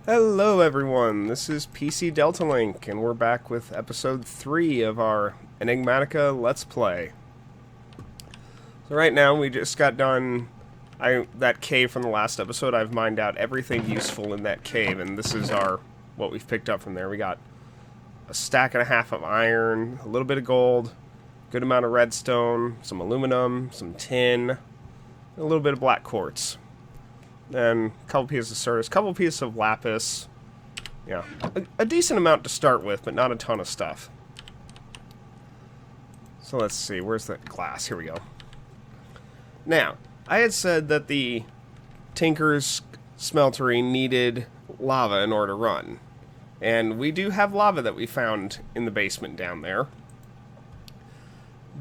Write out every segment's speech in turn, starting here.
Hello everyone, this is PC Delta Link, and we're back with episode 3 of our Enigmatica Let's Play. So right now we just got done that cave from the last episode. I've mined out everything useful in that cave, and this is what we've picked up from there. We got a stack and a half of iron, a little bit of gold, good amount of redstone, some aluminum, some tin, and a little bit of black quartz. And a couple pieces of certus, a couple pieces of lapis. Yeah, a decent amount to start with, but not a ton of stuff. So let's see, where's the glass? Here we go. Now, I had said that the Tinker's Smeltery needed lava in order to run. And we do have lava that we found in the basement down there.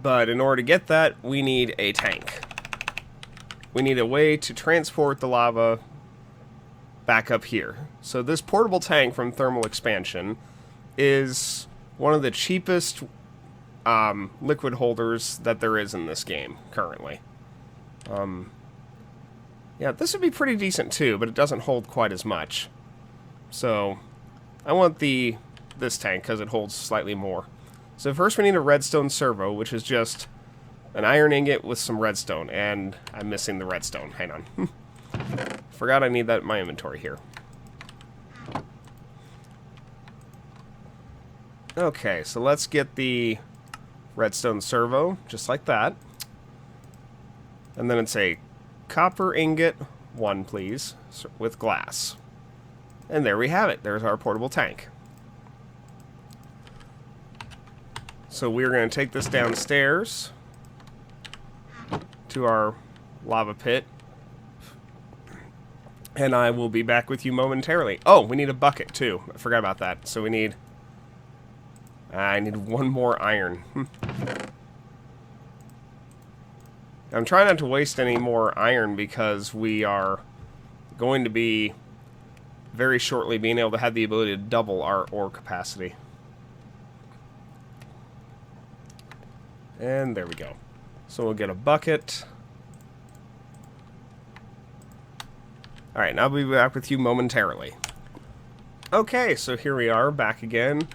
But in order to get that, we need a tank. We need a way to transport the lava back up here. So this portable tank from Thermal Expansion is one of the cheapest liquid holders that there is in this game currently. Yeah, this would be pretty decent too, but it doesn't hold quite as much. So I want this tank because it holds slightly more. So first we need a redstone servo, which is just an iron ingot with some redstone, and I'm missing the redstone. Hang on. Forgot I need that in my inventory here. Okay, so let's get the redstone servo, just like that. And then it's a copper ingot, 1 please, with glass. And there we have it. There's our portable tank. So we're going to take this downstairs to our lava pit, and I will be back with you momentarily. Oh, we need a bucket too. I forgot about that. So we need I need 1 more iron. I'm trying not to waste any more iron because we are going to be very shortly being able to have the ability to double our ore capacity. And there we go. So we'll get a bucket. Alright, now I'll be back with you momentarily. Okay, so here we are, back again.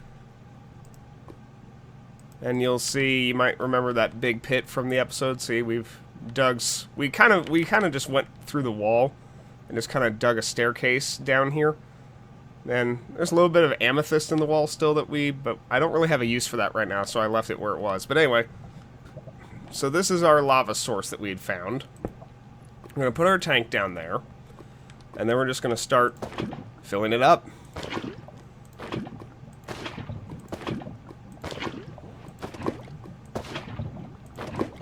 And you'll see, you might remember that big pit from the episode. See, we've dug... We kind of just went through the wall and just kind of dug a staircase down here. And there's a little bit of amethyst in the wall still but I don't really have a use for that right now, so I left it where it was. But anyway... So this is our lava source that we had found. We're going to put our tank down there. And then we're just going to start filling it up.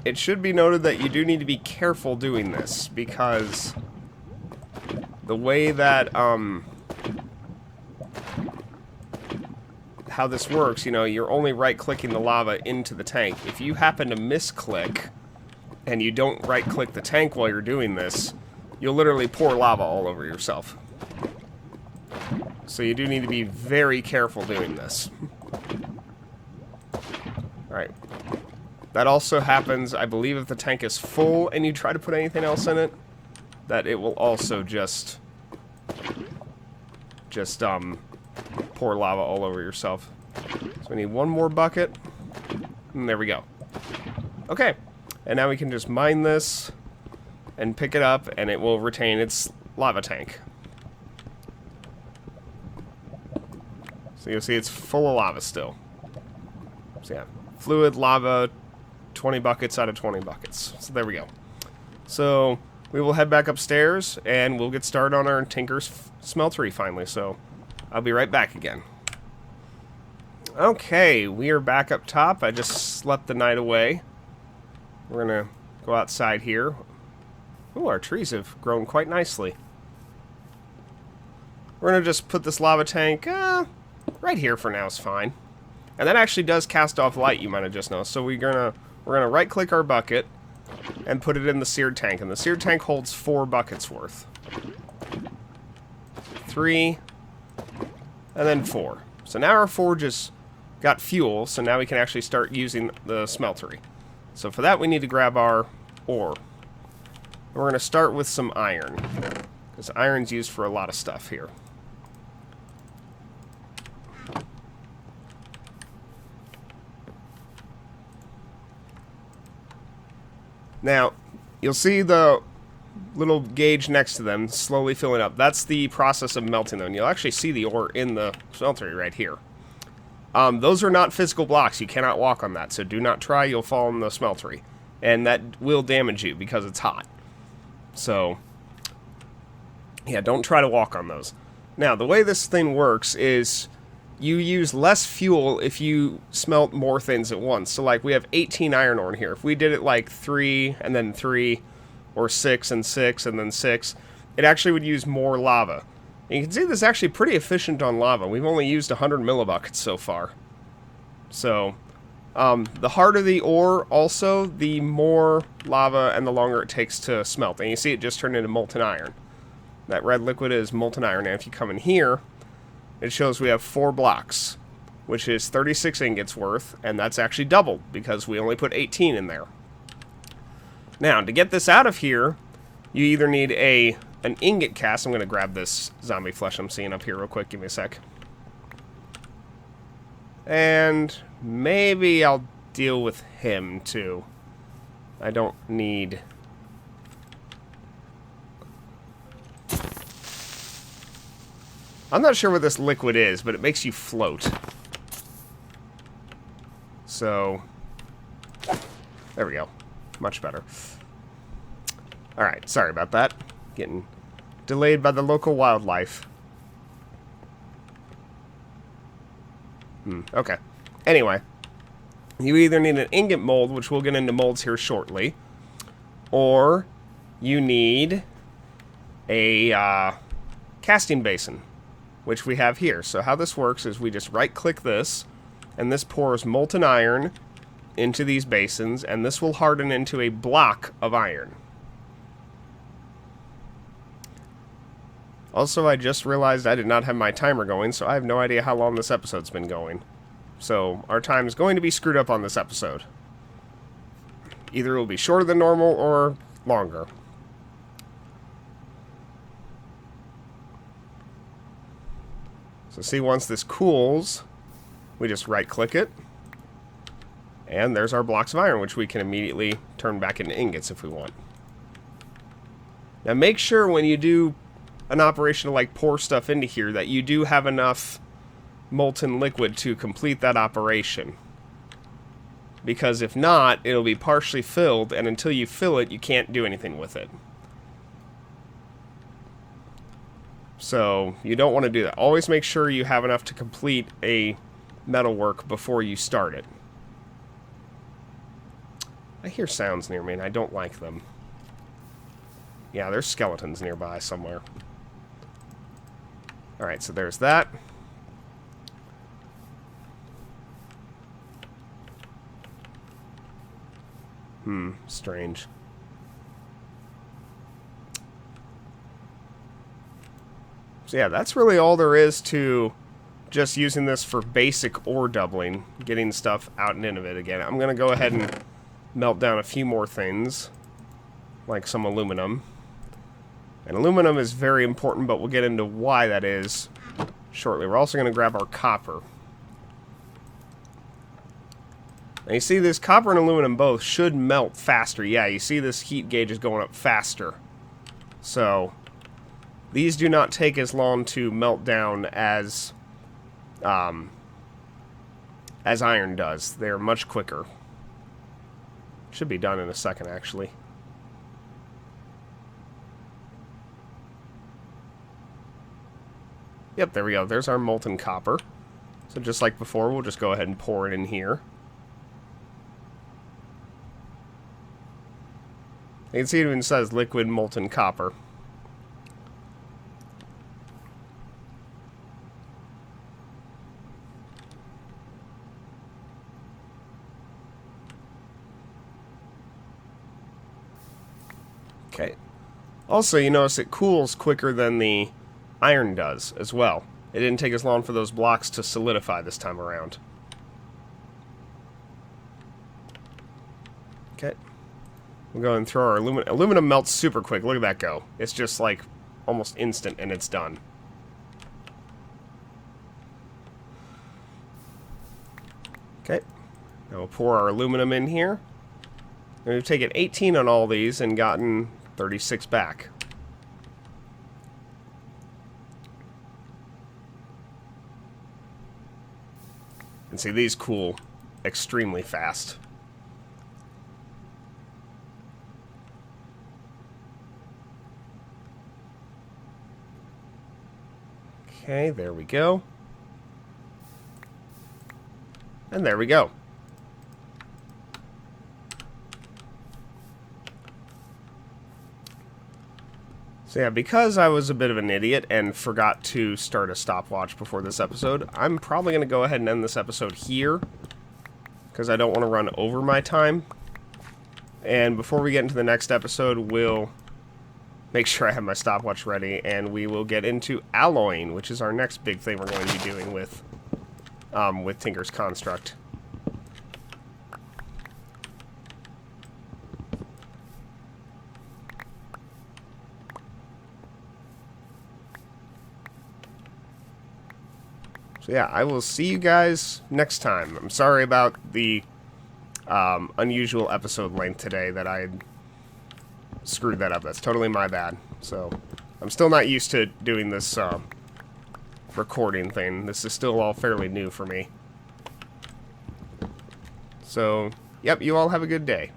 It should be noted that you do need to be careful doing this, because the way that, how this works, you know, you're only right-clicking the lava into the tank. If you happen to misclick and you don't right-click the tank while you're doing this, you'll literally pour lava all over yourself. So you do need to be very careful doing this. Alright. That also happens, I believe, if the tank is full and you try to put anything else in it, that it will also just pour lava all over yourself. So we need 1 more bucket. And there we go. Okay. And now we can just mine this and pick it up, and it will retain its lava tank. So you'll see it's full of lava still. So yeah, fluid, lava, 20 buckets out of 20 buckets. So there we go. So we will head back upstairs, and we'll get started on our Tinker's Smeltery finally. So I'll be right back again. Okay, we are back up top. I just slept the night away. We're gonna go outside here. Ooh, our trees have grown quite nicely. We're gonna just put this lava tank right here for now is fine. And that actually does cast off light, you might have just noticed. So we're gonna right-click our bucket and put it in the seared tank. And the seared tank holds 4 buckets worth. 3... and then 4. So now our forge has got fuel, so now we can actually start using the smeltery. So for that we need to grab our ore. We're going to start with some iron, because iron's used for a lot of stuff here. Now, you'll see the little gauge next to them slowly filling up. That's the process of melting them. You'll actually see the ore in the smeltery right here. Those are not physical blocks. You cannot walk on that, so do not try. You'll fall in the smeltery. And that will damage you because it's hot. So, yeah, don't try to walk on those. Now, the way this thing works is you use less fuel if you smelt more things at once. So, like, we have 18 iron ore in here. If we did it like 3 and then 3, or 6 and 6 and then 6, it actually would use more lava. And you can see this is actually pretty efficient on lava. We've only used 100 millibuckets so far. So, the harder the ore, also, the more lava and the longer it takes to smelt. And you see it just turned into molten iron. That red liquid is molten iron. And if you come in here, it shows we have 4 blocks, which is 36 ingots worth, and that's actually doubled because we only put 18 in there. Now, to get this out of here, you either need an ingot cast. I'm going to grab this zombie flesh I'm seeing up here real quick. Give me a sec. And maybe I'll deal with him, too. I don't need... I'm not sure what this liquid is, but it makes you float. So, there we go. Much better. Alright, sorry about that. Getting delayed by the local wildlife. Okay. Anyway, you either need an ingot mold, which we'll get into molds here shortly, or you need a casting basin, which we have here. So how this works is we just right-click this, and this pours molten iron into these basins, and this will harden into a block of iron. Also, I just realized I did not have my timer going, so I have no idea how long this episode's been going. So our time is going to be screwed up on this episode. Either it will be shorter than normal or longer. So see, once this cools, we just right-click it, and there's our blocks of iron, which we can immediately turn back into ingots if we want. Now make sure when you do an operation to like pour stuff into here that you do have enough molten liquid to complete that operation. Because if not, it'll be partially filled, and until you fill it, you can't do anything with it. So, you don't want to do that. Always make sure you have enough to complete a metalwork before you start it. I hear sounds near me, and I don't like them. Yeah, there's skeletons nearby somewhere. Alright, so there's that. Strange. So yeah, that's really all there is to just using this for basic ore doubling, getting stuff out and into it again. I'm going to go ahead and melt down a few more things, like some aluminum. And aluminum is very important, but we'll get into why that is shortly. We're also going to grab our copper. Now you see this copper and aluminum both should melt faster. Yeah, you see this heat gauge is going up faster. So these do not take as long to melt down as iron does. They're much quicker. Should be done in a second, actually. Yep, there we go. There's our molten copper. So just like before, we'll just go ahead and pour it in here. You can see it even says liquid molten copper. Okay. Also, you notice it cools quicker than the iron does as well. It didn't take as long for those blocks to solidify this time around. Okay. We'll go and throw our aluminum. Aluminum melts super quick. Look at that go. It's just like almost instant and it's done. Okay. Now we'll pour our aluminum in here. And we've taken 18 on all these and gotten 36 back. And see, these cool extremely fast. Okay, there we go. And there we go. So yeah, because I was a bit of an idiot and forgot to start a stopwatch before this episode, I'm probably going to go ahead and end this episode here, because I don't want to run over my time. And before we get into the next episode, we'll make sure I have my stopwatch ready, and we will get into alloying, which is our next big thing we're going to be doing with Tinker's Construct. So yeah, I will see you guys next time. I'm sorry about the unusual episode length today that I screwed that up. That's totally my bad. So I'm still not used to doing this recording thing. This is still all fairly new for me. So, yep, you all have a good day.